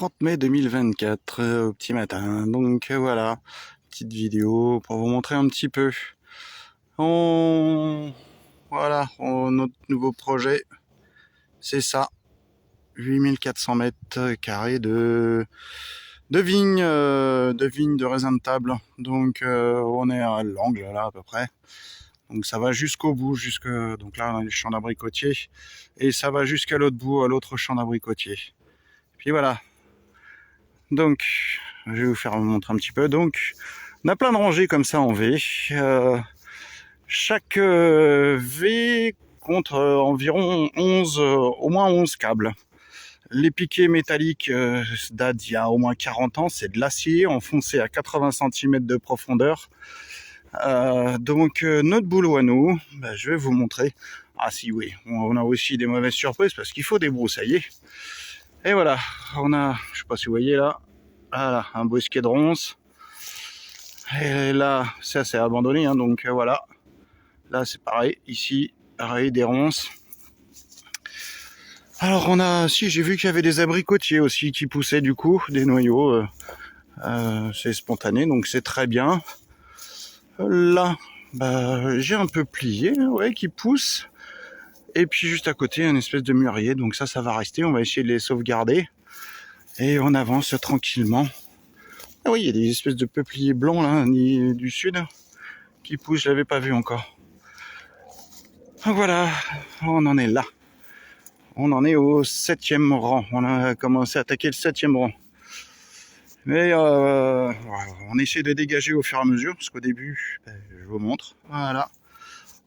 30 mai 2024 au petit matin. Donc voilà, petite vidéo pour vous montrer un petit peu. Notre nouveau projet, c'est ça. 8400 mètres carrés de vignes, de raisin de table. Donc on est à l'angle là à peu près. Donc ça va jusqu'au bout, donc là on a les champs d'abricotiers et ça va jusqu'à l'autre bout, à l'autre champ d'abricotiers. Puis voilà. Donc je vais vous montrer un petit peu. Donc on a plein de rangées comme ça en V. Chaque V compte environ 11, au moins 11 câbles. Les piquets métalliques datent d'il y a au moins 40 ans, c'est de l'acier enfoncé à 80 cm de profondeur. Donc notre boulot à nous, je vais vous montrer. Ah si oui, on a aussi des mauvaises surprises parce qu'il faut débroussailler. Et voilà, on a, je sais pas si vous voyez là, voilà, un bosquet de ronces. Et là, ça c'est abandonné, hein, donc voilà. Là c'est pareil, ici, pareil, des ronces. Alors j'ai vu qu'il y avait des abricotiers aussi qui poussaient du coup, des noyaux. C'est spontané, donc c'est très bien. Là, j'ai un peu plié, ouais, qui pousse. Et puis juste à côté, une espèce de mûrier, donc ça va rester. On va essayer de les sauvegarder. Et on avance tranquillement. Ah oui, il y a des espèces de peupliers blancs là, du sud, qui poussent, je l'avais pas vu encore. Voilà, on en est là. On en est au 7e rang. On a commencé à attaquer le 7e rang. Mais on essaie de dégager au fur et à mesure, parce qu'au début, je vous montre. Voilà.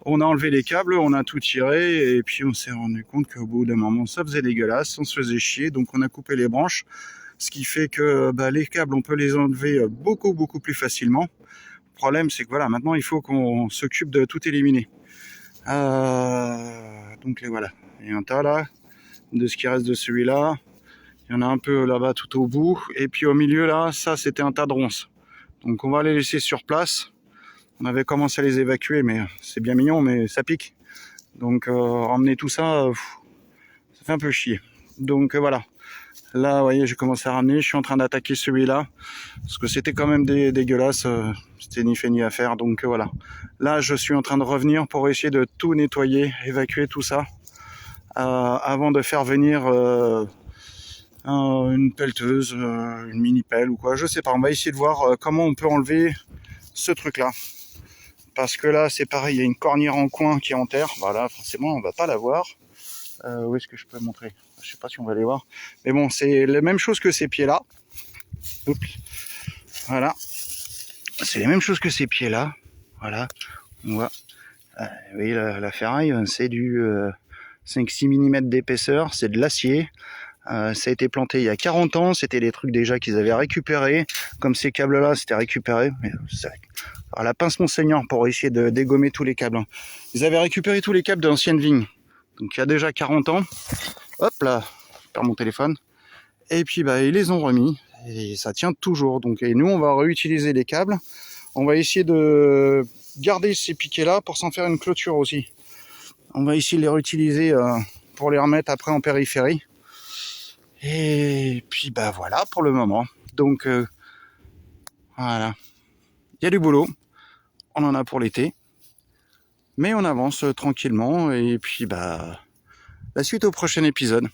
On a enlevé les câbles, on a tout tiré, et puis on s'est rendu compte qu'au bout d'un moment, ça faisait dégueulasse, on se faisait chier, donc on a coupé les branches. Ce qui fait que les câbles, on peut les enlever beaucoup plus facilement. Le problème, c'est que voilà, maintenant, il faut qu'on s'occupe de tout éliminer. Donc voilà, il y a un tas là, de ce qui reste de celui-là. Il y en a un peu là-bas tout au bout. Et puis au milieu là, ça c'était un tas de ronces. Donc on va les laisser sur place. On avait commencé à les évacuer, mais c'est bien mignon, mais ça pique. Donc emmener tout ça, ça fait un peu chier. Donc voilà. Là, vous voyez, j'ai commencé à ramener. Je suis en train d'attaquer celui-là. Parce que c'était quand même dégueulasse. C'était ni fait ni à faire. Donc voilà. Là, je suis en train de revenir pour essayer de tout nettoyer, évacuer tout ça. Avant de faire venir une pelleteuse, une mini pelle ou quoi. Je sais pas. On va essayer de voir comment on peut enlever ce truc-là. Parce que là, c'est pareil. Il y a une cornière en coin qui est en terre. Voilà, forcément, on va pas la voir. Où est-ce que je peux montrer? Je sais pas si on va les voir. Mais bon, c'est la même chose que ces pieds-là. Voilà. C'est les mêmes choses que ces pieds-là. Voilà. On voit. Vous voyez, la ferraille, c'est du 5-6 mm d'épaisseur. C'est de l'acier. Ça a été planté il y a 40 ans. C'était des trucs déjà qu'ils avaient récupérés. Comme ces câbles-là, c'était récupéré. Mais alors, la pince Monseigneur pour essayer de dégommer tous les câbles. Ils avaient récupéré tous les câbles de l'ancienne vigne. Donc il y a déjà 40 ans. Hop là, je perds mon téléphone. Et puis ils les ont remis. Et ça tient toujours. Donc et nous on va réutiliser les câbles. On va essayer de garder ces piquets là pour s'en faire une clôture aussi. On va essayer de les réutiliser pour les remettre après en périphérie. Et puis voilà pour le moment. Donc voilà. Il y a du boulot. On en a pour l'été. Mais on avance tranquillement. Et puis la suite au prochain épisode.